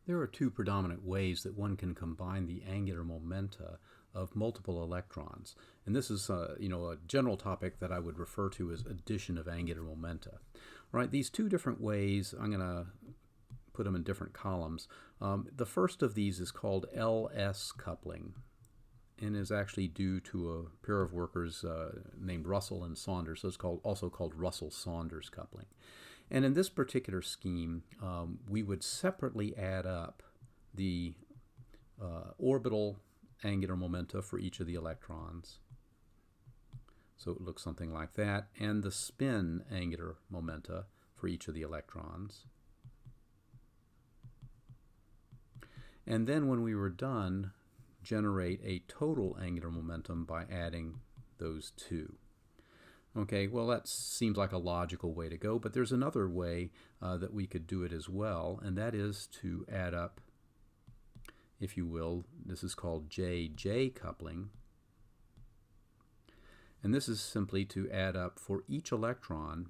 There are two predominant ways that one can combine the angular momenta of multiple electrons. And this is a general topic that I would refer to as addition of angular momenta. Right, these two different ways, I'm going to put them in different columns. The first of these is called LS coupling and is actually due to a pair of workers named Russell and Saunders. So it's also called Russell-Saunders coupling. And in this particular scheme, we would separately add up the orbital angular momenta for each of the electrons. So it looks something like that, and the spin angular momenta for each of the electrons. And then when we were done, generate a total angular momentum by adding those two. Okay, well, that seems like a logical way to go, but there's another way that we could do it as well, and that is to add up, if you will, this is called JJ coupling, and this is simply to add up for each electron,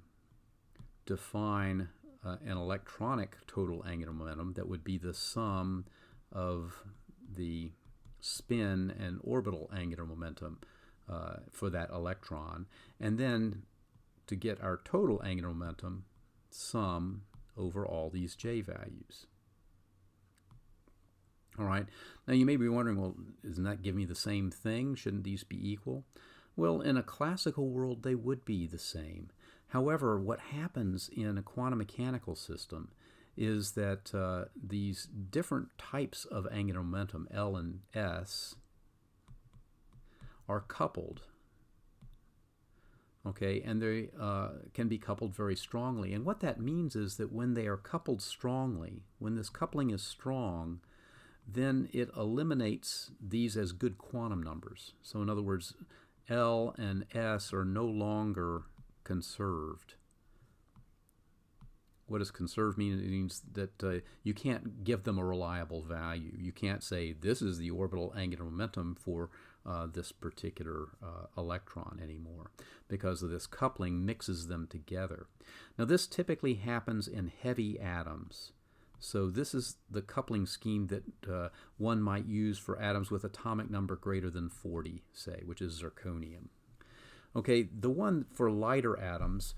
define an electronic total angular momentum that would be the sum of the spin and orbital angular momentum for that electron, and then to get our total angular momentum, sum over all these J values. All right, now you may be wondering, well, isn't that giving me the same thing? Shouldn't these be equal? Well, in a classical world, they would be the same. However, what happens in a quantum mechanical system is that these different types of angular momentum, L and S, are coupled, okay, and they can be coupled very strongly. And what that means is that when they are coupled strongly, when this coupling is strong, then it eliminates these as good quantum numbers. So in other words, L and S are no longer conserved. What does conserve mean? It means that you can't give them a reliable value. You can't say this is the orbital angular momentum for this particular electron anymore, because of this coupling mixes them together. Now this typically happens in heavy atoms. So this is the coupling scheme that one might use for atoms with atomic number greater than 40, say, which is zirconium. Okay, the one for lighter atoms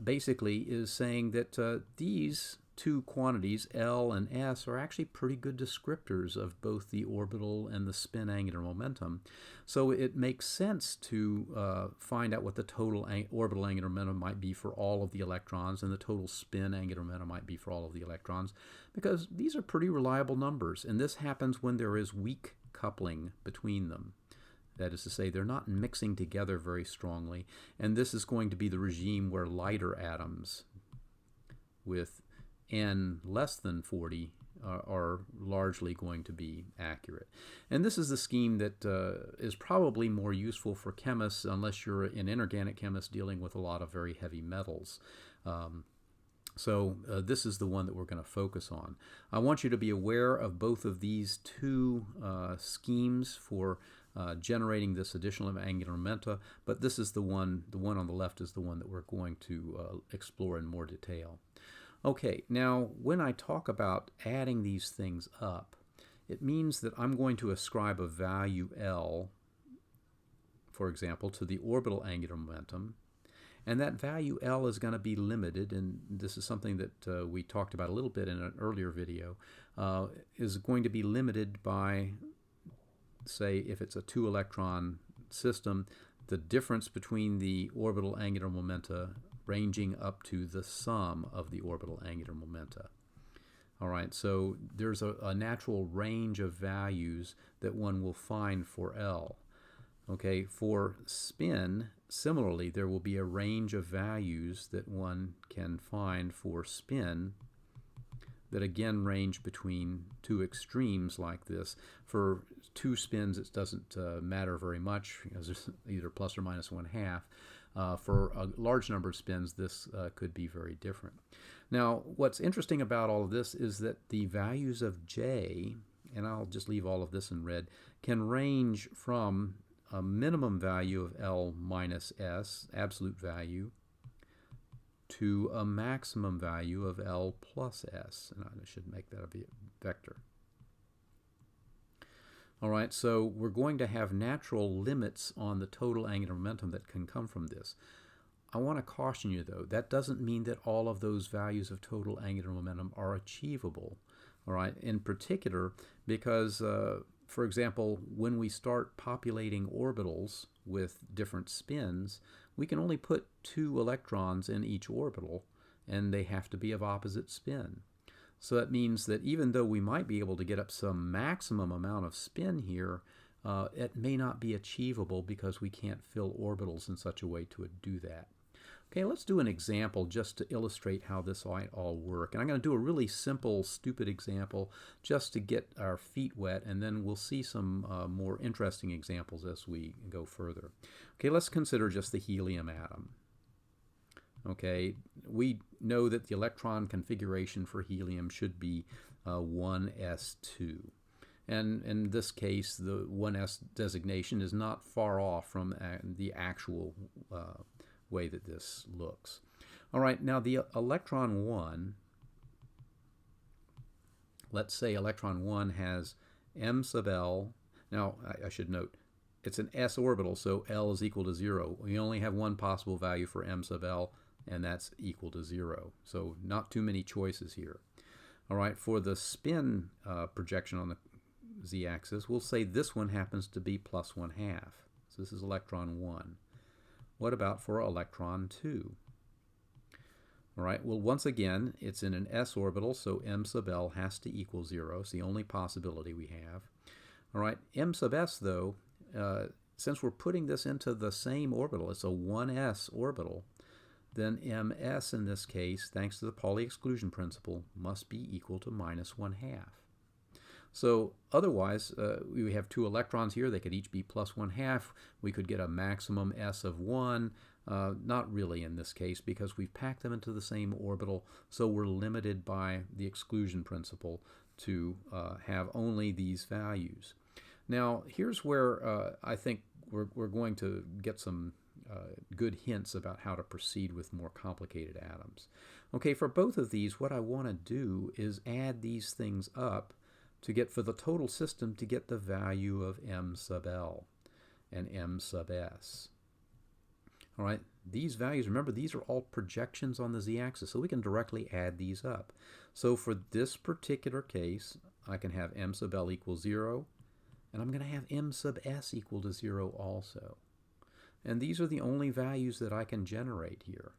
basically is saying that these two quantities, L and S, are actually pretty good descriptors of both the orbital and the spin angular momentum. So it makes sense to find out what the total orbital angular momentum might be for all of the electrons and the total spin angular momentum might be for all of the electrons, because these are pretty reliable numbers, and this happens when there is weak coupling between them. That is to say, they're not mixing together very strongly, and this is going to be the regime where lighter atoms with N less than 40 are largely going to be accurate. And this is the scheme that is probably more useful for chemists, unless you're an inorganic chemist dealing with a lot of very heavy metals. So this is the one that we're going to focus on. I want you to be aware of both of these two schemes for generating this additional angular momenta, but this is the one on the left is the one that we're going to explore in more detail. Okay, now when I talk about adding these things up, it means that I'm going to ascribe a value L, for example, to the orbital angular momentum, and that value L is going to be limited, and this is something that we talked about a little bit in an earlier video, is going to be limited by, say, if it's a 2-electron system, the difference between the orbital angular momenta ranging up to the sum of the orbital angular momenta. All right, so there's a natural range of values that one will find for L. Okay, for spin, similarly, there will be a range of values that one can find for spin that again range between two extremes like this. For two spins, it doesn't matter very much, because it's either plus or minus 1/2. For a large number of spins, this could be very different. Now, what's interesting about all of this is that the values of J, and I'll just leave all of this in red, can range from a minimum value of L minus S, absolute value, to a maximum value of L plus S. And I should make that a vector. All right, so we're going to have natural limits on the total angular momentum that can come from this. I want to caution you, though, that doesn't mean that all of those values of total angular momentum are achievable. All right, in particular, because, for example, when we start populating orbitals with different spins, we can only put 2 electrons in each orbital, and they have to be of opposite spin. So that means that even though we might be able to get up some maximum amount of spin here, it may not be achievable because we can't fill orbitals in such a way to do that. Okay, let's do an example just to illustrate how this might all work. And I'm going to do a really simple, stupid example just to get our feet wet, and then we'll see some more interesting examples as we go further. Okay, let's consider just the helium atom. Okay, we know that the electron configuration for helium should be 1s2. And in this case, the 1s designation is not far off from the actual way that this looks. All right, now the electron 1, let's say electron 1 has m sub l. Now, I should note, it's an s orbital, so L is equal to 0. We only have one possible value for m sub L, and that's equal to 0. So not too many choices here. All right, for the spin projection on the z-axis, we'll say this one happens to be plus 1/2. So this is electron 1. What about for electron 2? All right, well, once again, it's in an s orbital, so m sub L has to equal 0. It's the only possibility we have. All right, m sub s, though, since we're putting this into the same orbital, it's a 1s orbital, then ms in this case, thanks to the Pauli exclusion principle, must be equal to minus 1/2. So otherwise, we have 2 electrons here. They could each be plus 1/2. We could get a maximum s of 1. Not really in this case, because we've packed them into the same orbital, so we're limited by the exclusion principle to have only these values. Now, here's where I think we're going to get some good hints about how to proceed with more complicated atoms. Okay, for both of these, what I want to do is add these things up to get, for the total system, to get the value of m sub L and m sub S. All right, these values, remember, these are all projections on the z-axis, so we can directly add these up. So for this particular case, I can have m sub L equals 0, and I'm going to have m sub S equal to 0 also. And these are the only values that I can generate here.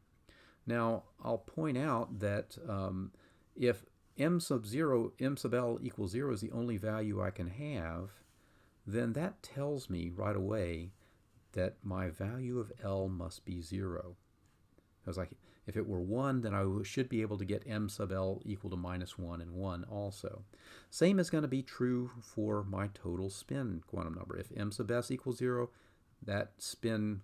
Now, I'll point out that if m sub L equals 0 is the only value I can have, then that tells me right away that my value of L must be 0. Because if it were 1, then I should be able to get m sub L equal to minus 1 and 1 also. Same is going to be true for my total spin quantum number. If m sub S equals 0, that spin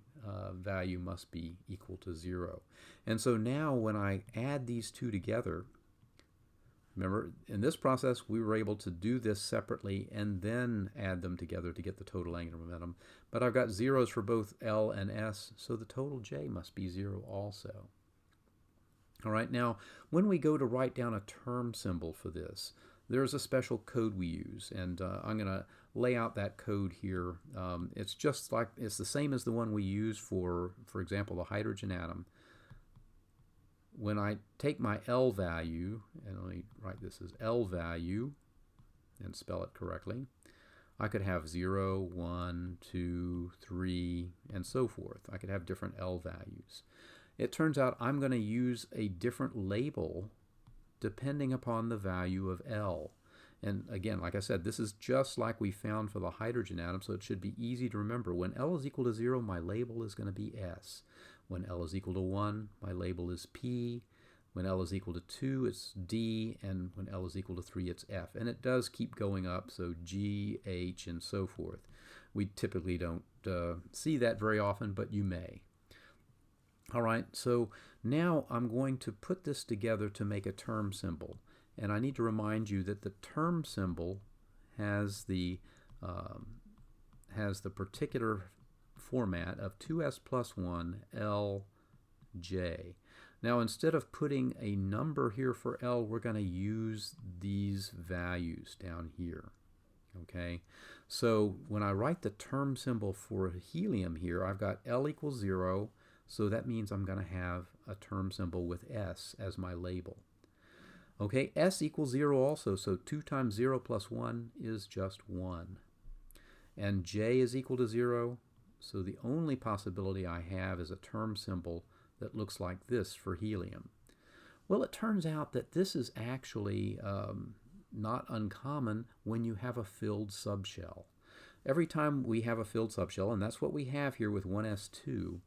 value must be equal to 0. And so now when I add these two together, remember, in this process, we were able to do this separately and then add them together to get the total angular momentum. But I've got zeros for both L and S, so the total J must be 0 also. All right, now, when we go to write down a term symbol for this, there's a special code we use, and I'm going to lay out that code here. It's just like, it's the same as the one we use for example, the hydrogen atom. When I take my L value, and let me write this as L value and spell it correctly, I could have 0, 1, 2, 3, and so forth. I could have different L values. It turns out I'm going to use a different label depending upon the value of L. And again, like I said, this is just like we found for the hydrogen atom, so it should be easy to remember. When L is equal to 0, my label is going to be S. When L is equal to 1, my label is P. When L is equal to 2, it's D. And when L is equal to 3, it's F. And it does keep going up, so G, H, and so forth. We typically don't see that very often, but you may. All right, so now I'm going to put this together to make a term symbol. And I need to remind you that the term symbol has the particular format of 2s plus 1 L, J. Now instead of putting a number here for L, we're going to use these values down here. Okay, so when I write the term symbol for helium here, I've got L equals 0, so that means I'm going to have a term symbol with S as my label. Okay, S equals 0 also, so 2 times 0 plus 1 is just 1. And J is equal to 0, so the only possibility I have is a term symbol that looks like this for helium. Well, it turns out that this is actually not uncommon when you have a filled subshell. Every time we have a filled subshell, and that's what we have here with 1s2,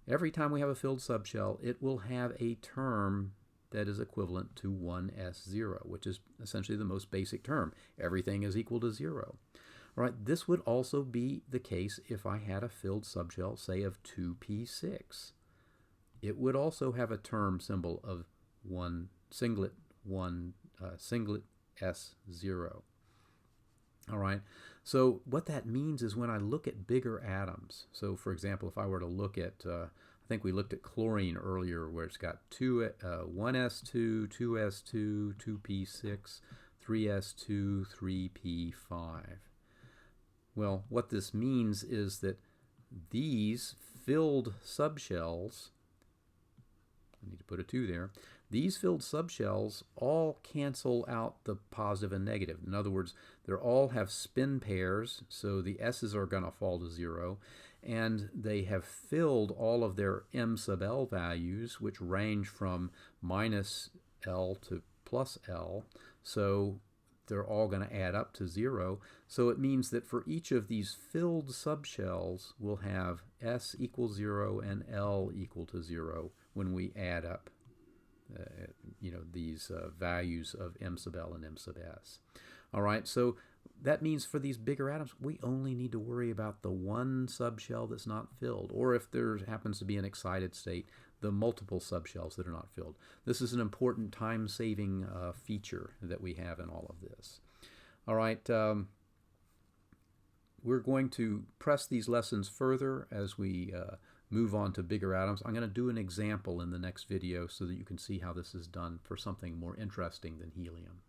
every time we have a filled subshell, it will have a term that is equivalent to 1s0, which is essentially the most basic term. Everything is equal to 0. All right, this would also be the case if I had a filled subshell, say, of 2p6. It would also have a term symbol of singlet S0. All right, so what that means is when I look at bigger atoms, so for example, if I were to look at, I think we looked at chlorine earlier where it's got 1s2, 2s2, 2p6, 3s2, 3p5. Well, what this means is that these filled subshells, I need to put a 2 there, these filled subshells all cancel out the positive and negative. In other words, they all have spin pairs, so the s's are going to fall to 0, and they have filled all of their m sub l values, which range from minus L to plus L, so they're all going to add up to 0. So it means that for each of these filled subshells, we'll have S equals 0 and L equal to 0 when we add up these values of M sub L and M sub S. All right, so that means for these bigger atoms, we only need to worry about the one subshell that's not filled, or if there happens to be an excited state, the multiple subshells that are not filled. This is an important time-saving feature that we have in all of this. All right, we're going to press these lessons further as we move on to bigger atoms. I'm going to do an example in the next video so that you can see how this is done for something more interesting than helium.